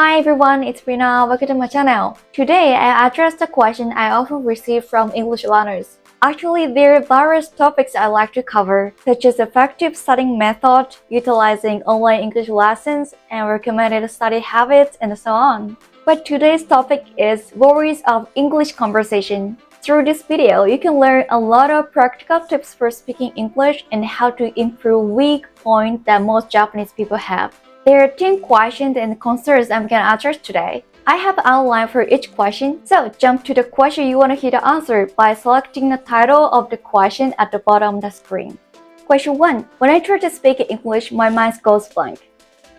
Hi everyone, it's Rina. Welcome to my channel. Today, I address the question I often receive from English learners. Actually, there are various topics I like to cover, such as effective studying method, utilizing online English lessons, and recommended study habits, and so on. But today's topic is worries of English conversation. Through this video, you can learn a lot of practical tips for speaking English and how to improve weak points that most Japanese people have. There are 10 questions and concerns I'm going to address today. I have an outline for each question, so jump to the question you want to hear the answer by selecting the title of the question at the bottom of the screen. Question 1. When I try to speak English, my mind goes blank.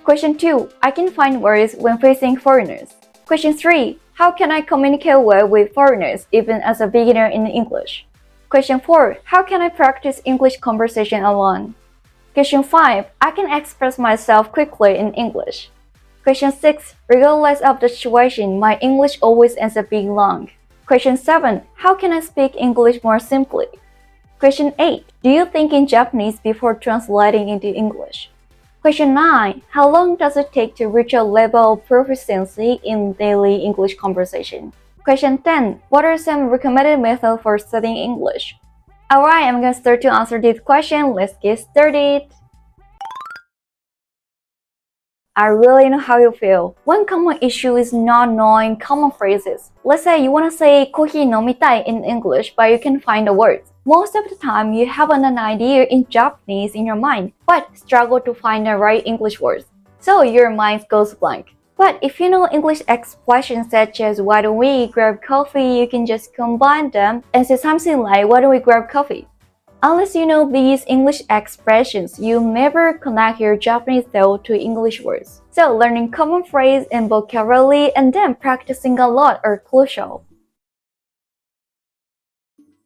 Question 2. I can find words when facing foreigners. Question 3. How can I communicate well with foreigners even as a beginner in English? Question 4. How can I practice English conversation alone? Question 5. I can express myself quickly in English. Question 6. Regardless of the situation, my English always ends up being long. Question 7. How can I speak English more simply? Question 8. Do you think in Japanese before translating into English? Question 9. How long does it take to reach a level of proficiency in daily English conversation? Question 10. What are some recommended methods for studying English? Alright, I'm gonna start to answer this question. Let's get started. I really know how you feel. One common issue is not knowing common phrases. Let's say you want to say "kohi nomitai" in English, but you can't find the words. Most of the time, you have an idea in Japanese in your mind, but struggle to find the right English words. So your mind goes blank. But if you know English expressions such as "why don't we grab coffee," you can just combine them and say something like "why don't we grab coffee?" Unless you know these English expressions, you never connect your Japanese thought to English words. So learning common phrase and vocabulary and then practicing a lot are crucial.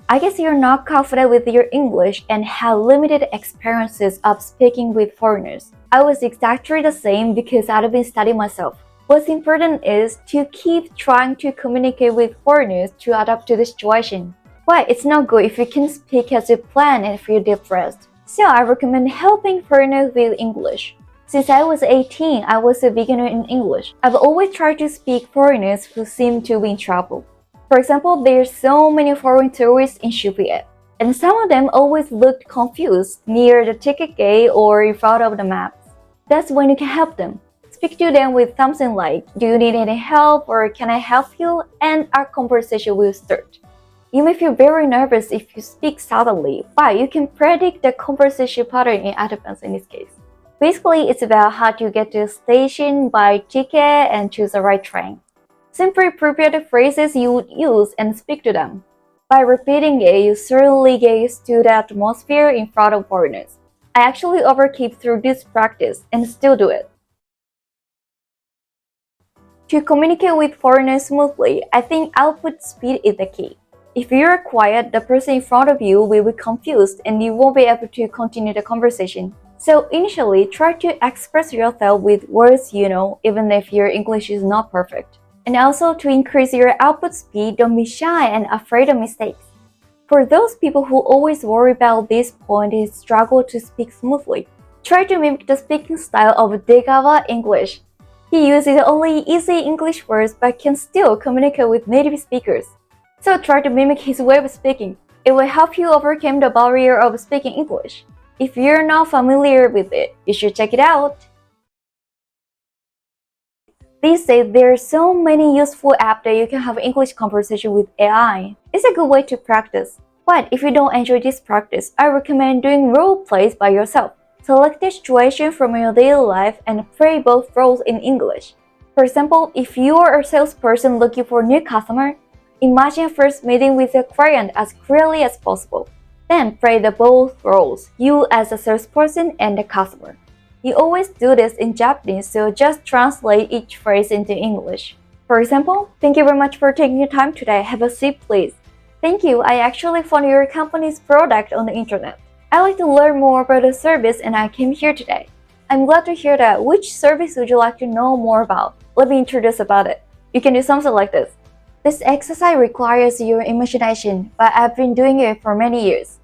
I guess you're not confident with your English and have limited experiences of speaking with foreigners. I was exactly the same because I've been studying myself. What's important is to keep trying to communicate with foreigners to adapt to the situation. But it's not good if you can speak as you plan and feel depressed. So I recommend helping foreigners with English. Since I was 18, I was a beginner in English. I've always tried to speak foreigners who seem to be in trouble. For example, there's so many foreign tourists in Shibuya, and some of them always looked confused near the ticket gate or in front of the maps. That's when you can help them. Speak to them with something like, "Do you need any help?" or "Can I help you?" and our conversation will start. You may feel very nervous if you speak suddenly, but you can predict the conversation pattern in advance in this case. Basically, it's about how to get to the station, buy ticket, and choose the right train. Simply prepare the phrases you would use and speak to them. By repeating it, you certainly get used to the atmosphere in front of foreigners. I actually overkeep through this practice and still do it. To communicate with foreigners smoothly, I think output speed is the key. If you're quiet, the person in front of you will be confused and you won't be able to continue the conversation. So initially, try to express yourself with words you know, even if your English is not perfect. And also, to increase your output speed, don't be shy and afraid of mistakes. For those people who always worry about this point and struggle to speak smoothly, try to mimic the speaking style of Degawa English. He uses only easy English words but can still communicate with native speakers. So try to mimic his way of speaking. It will help you overcome the barrier of speaking English. If you're not familiar with it, you should check it out. These days, there are so many useful apps that you can have English conversation with AI. It's a good way to practice. But if you don't enjoy this practice, I recommend doing role plays by yourself. Select a situation from your daily life and play both roles in English. For example, if you are a salesperson looking for a new customer, imagine first meeting with the client as clearly as possible. Then play the both roles, you as a salesperson and the customer. You always do this in Japanese, so just translate each phrase into English. For example, "Thank you very much for taking your time today. Have a seat, please." "Thank you. I actually found your company's product on the internet. I'd like to learn more about the service and I came here today. I'm glad to hear that. Which service would you like to know more about? Let me introduce about it." You can do something like this. This exercise requires your imagination, but I've been doing it for many years.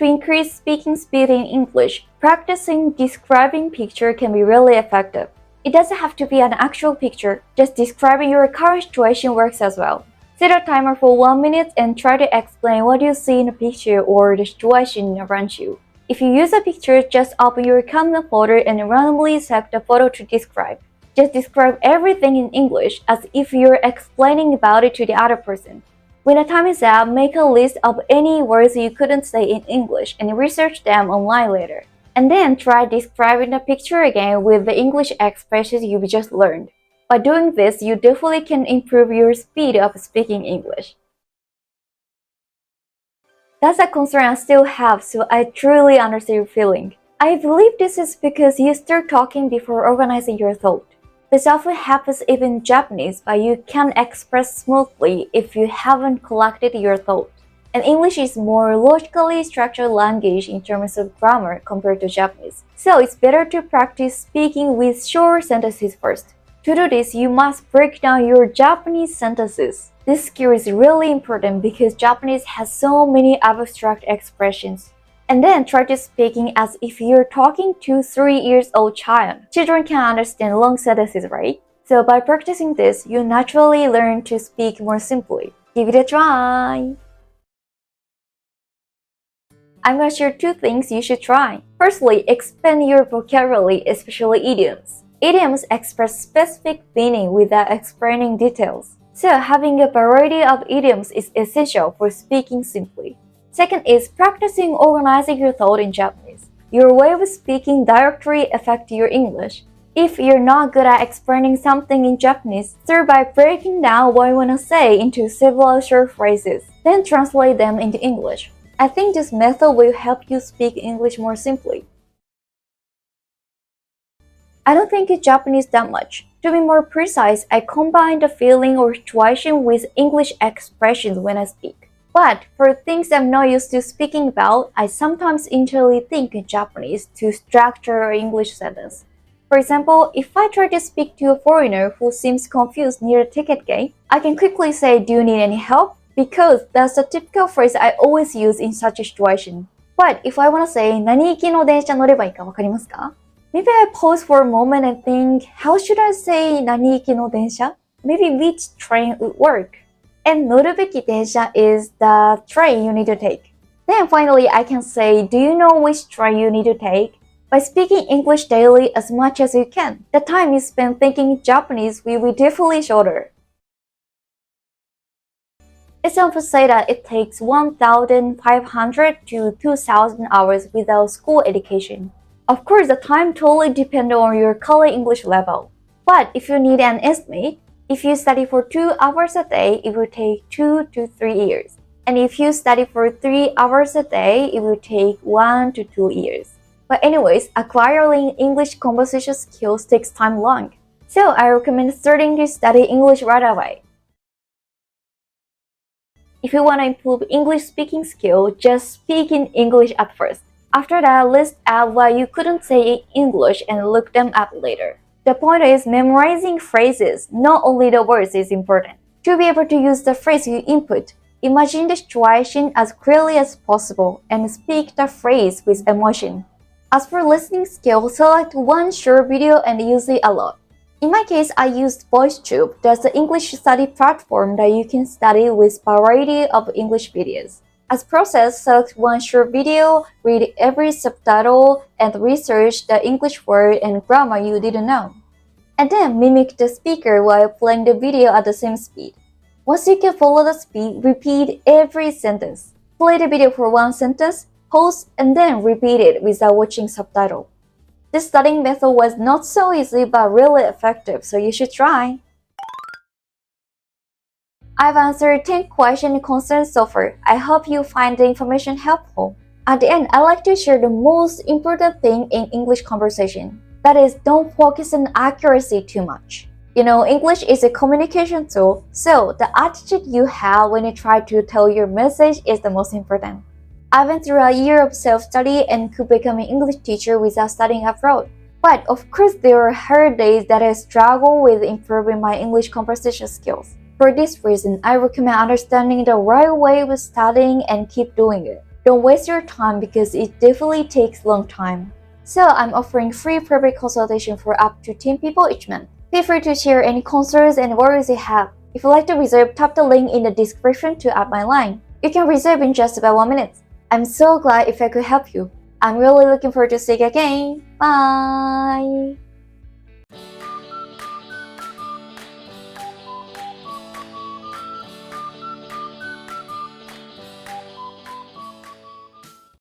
To increase speaking speed in English, practicing describing picture can be really effective. It doesn't have to be an actual picture, just describing your current situation works as well. Set a timer for 1 minute and try to explain what you see in the picture or the situation around you. If you use a picture, just open your camera folder and randomly select a photo to describe. Just describe everything in English as if you're explaining about it to the other person. When the time is up, make a list of any words you couldn't say in English and research them online later. And then try describing the picture again with the English expressions you've just learned. By doing this, you definitely can improve your speed of speaking English. That's a concern I still have, so I truly understand your feeling. I believe this is because you start talking before organizing your thought. This often happens even in Japanese, but you can't express smoothly if you haven't collected your thought. And English is more logically structured language in terms of grammar compared to Japanese. So it's better to practice speaking with short sentences first. To do this, you must break down your Japanese sentences. This skill is really important because Japanese has so many abstract expressions. And then try to speaking as if you're talking to a 3-year-old child. Children can understand long sentences, right? So by practicing this, you naturally learn to speak more simply. Give it a try! I'm gonna share 2 things you should try. Firstly, expand your vocabulary, especially idioms. Idioms express specific meaning without explaining details. So having a variety of idioms is essential for speaking simply. Second is practicing organizing your thought in Japanese. Your way of speaking directly affects your English. If you're not good at explaining something in Japanese, start by breaking down what you want to say into several short phrases, then translate them into English. I think this method will help you speak English more simply. I don't think it's Japanese that much. To be more precise, I combine the feeling or situation with English expressions when I speak. But for things I'm not used to speaking about, I sometimes internally think in Japanese to structure an English sentence. For example, if I try to speak to a foreigner who seems confused near the ticket gate, I can quickly say, "Do you need any help?" Because that's the typical phrase I always use in such a situation. But if I want to say, 何行きの電車乗ればいいかわかりますか? Maybe I pause for a moment and think, how should I say 何行きの電車? Maybe which train would work? And 乗るべき電車 is the train you need to take. Then finally, I can say, do you know which train you need to take? By speaking English daily as much as you can, the time you spend thinking Japanese will be definitely shorter. It's often said that it takes 1,500 to 2,000 hours without school education. Of course, the time totally depends on your current English level. But if you need an estimate, if you study for 2 hours a day, it will take 2 to 3 years. And if you study for 3 hours a day, it will take 1 to 2 years. But anyways, acquiring English conversation skills takes time long. So I recommend starting to study English right away. If you want to improve English speaking skill, just speak in English at first. After that, list out what you couldn't say in English and look them up later. The point is memorizing phrases, not only the words, is important. To be able to use the phrase you input, imagine the situation as clearly as possible and speak the phrase with emotion. As for listening skill, select one short video and use it a lot. In my case, I used VoiceTube. That's the English study platform that you can study with a variety of English videos. As process, select one short video, read every subtitle, and research the English word and grammar you didn't know. And then mimic the speaker while playing the video at the same speed. Once you can follow the speed, repeat every sentence. Play the video for one sentence, pause, and then repeat it without watching subtitle. This studying method was not so easy but really effective, so you should try. I've answered 10 questions and concerns so far. I hope you find the information helpful. At the end, I like to share the most important thing in English conversation. That is, don't focus on accuracy too much. You know, English is a communication tool, so the attitude you have when you try to tell your message is the most important. I went through a year of self-study and could become an English teacher without studying abroad. But of course, there are hard days that I struggle with improving my English conversation skills. For this reason, I recommend understanding the right way of studying and keep doing it. Don't waste your time because it definitely takes a long time. So I'm offering free private consultation for up to 10 people each month. Feel free to share any concerns and worries you have. If you'd like to reserve, tap the link in the description to add my line. You can reserve in just about 1 minute. I'm so glad if I could help you. I'm really looking forward to seeing you again. Bye!